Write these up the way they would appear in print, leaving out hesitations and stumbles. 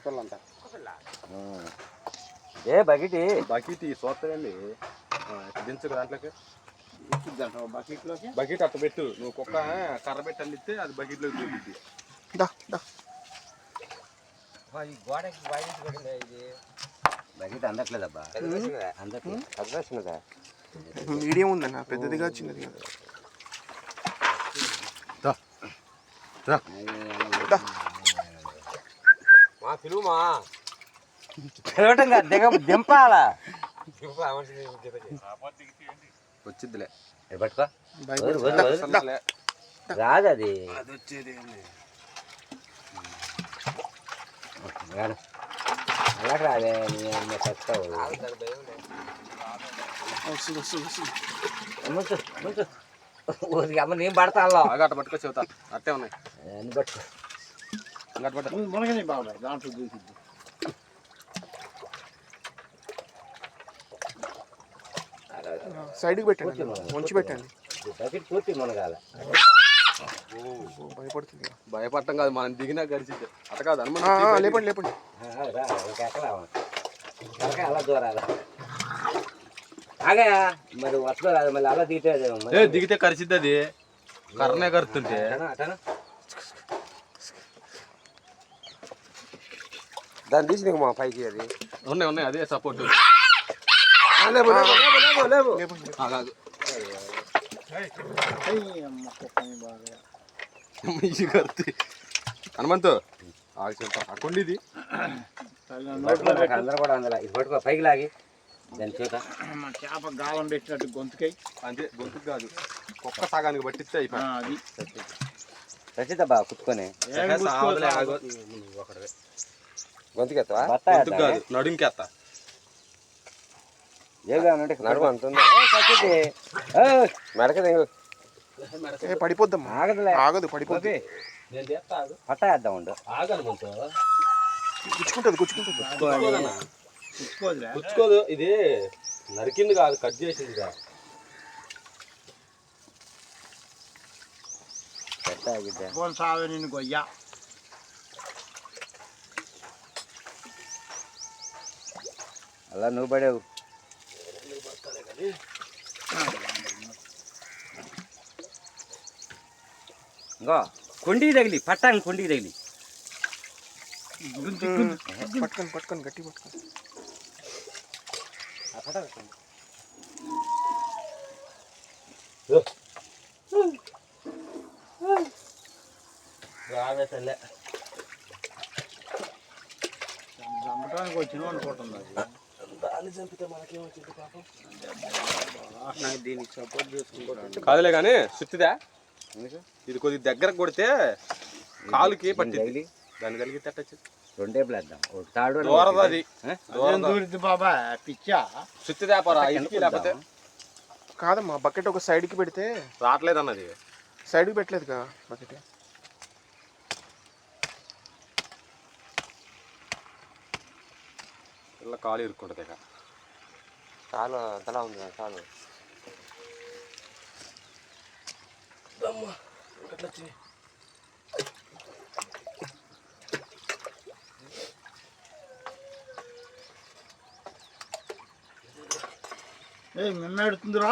కుక్కపిల్ల అంట. ఏ bucket bucket చూస్తాయండి దించు దాంట్లోకి బకెట్లోకి బకెట్ అట్ట పెట్టు నువ్వు కుక్క కర్ర పెట్టి అందిస్తే అది బకెట్లోకి దూకిద్ది. బకెట్ అందట్లేదబ్బా అందట్లేదు మీడియం ఉందన్న పెద్దదిగా చిన్నదిగా పిలువమా దింపాలా వచ్చిద్దిలే పట్టుకో రాదు అది అలా రాదే చెప్తావు అమ్మ నేను పడతాను అట్ట పట్టుకో చెబుతా అట్టే ఉన్నాయి అన్ని పట్టుకో ఇంకటి పట్టు మునగని బాబాయ్ దాంట్లో దూకిద్ది. సైడ్కి పెట్టండి మంచి పెట్టండి. బకెట్ పూర్తి మునగాల భయపడుతుంది. భయపడటం కాదు మనం దిగినా గడిచిద్ది అట్ట కాదు లేపండి లేపండి అలా దూరాల ఆగా మరి వస్తూ రాదు మళ్ళీ అలా దిగితే దిగితే కరిచిద్ది అది కర్రనే కరుతుంటే దాన్ని తీసి మా పైకి అది ఉన్నాయి ఉన్నాయి అదే సపోర్ట్ హనుమంతు కొండిది అందరూ కూడా అందులో ఇది పట్టుకో పైకి లాగి దాని చేత చేప గాలం పెట్టినట్టు గొంతుకై అంతే గొంతుకు కాదు కుక్క సగానికి పట్టిస్తే అయిపోయి అది రచితబ్బా కుట్టుకొని గొంతుకెత్తా గొంతుకు కాదు నడుంకెత్తా నడుము అంటుంది మెడక పడిపోద్దమ్మా ఆగదు పడిపోద్ది. పట్టేద్దాం ఉండు గుచ్చుకుంటుంది గుచ్చుకుంటుంది. పుచ్చుకోదు ఇది నరికింది కాదు కట్ చేసింది కాదు సాగు నిన్ను గొయ్యా అలా నువ్వు పడేవు ఇంకో కొండికి తగిలి పట్టాంగి కొండికి తగిలి పట్టుకొని పట్టుకొని గట్టి పట్టుకొని రావే తల్లే చంపడానికి వచ్చిన అనుకుంటుంది దాన్ని చంపితే మనకేమొచ్చింది పాపం నాకు దీనికి సపోర్ట్ చేసుకుంటాను కాదులే కానీ సుత్తిదా ఇది కొద్దిగా దగ్గర కొడితే కాలుకి పట్టింది దాన్ని కలిగి తట్టచ్చు రెండే వేద్దాం ఒక తాడు దూరది దూరిద్ది బాబా పిచ్చా సుత్తిదా పరా ఇంటికి లేకపోతే కాదమ్మా బకెట్ ఒక సైడ్కి పెడితే రావట్లేదు అన్నది సైడ్కి పెట్టలేదుగా బకెట్. ఇలా కాలు ఇరుక్కుంటుంది ఇక చాలు అంతలా ఉంది చాలు మిమ్మెడుతుందిరా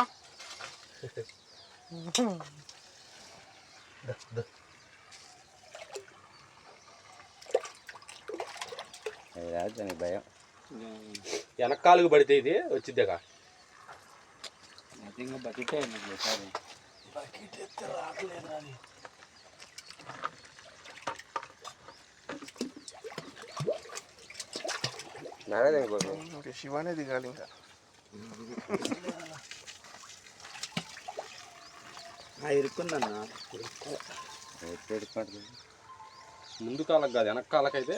రాదు దానికి భయం వెనకాలకు పడితే ఇది వచ్చిద్దిగా బకెటే సారీ శివానే దిగాలి ఇంకా ఇరుక్కుందన్నా ముందు కాలకు కాదు వెనక కాలకైతే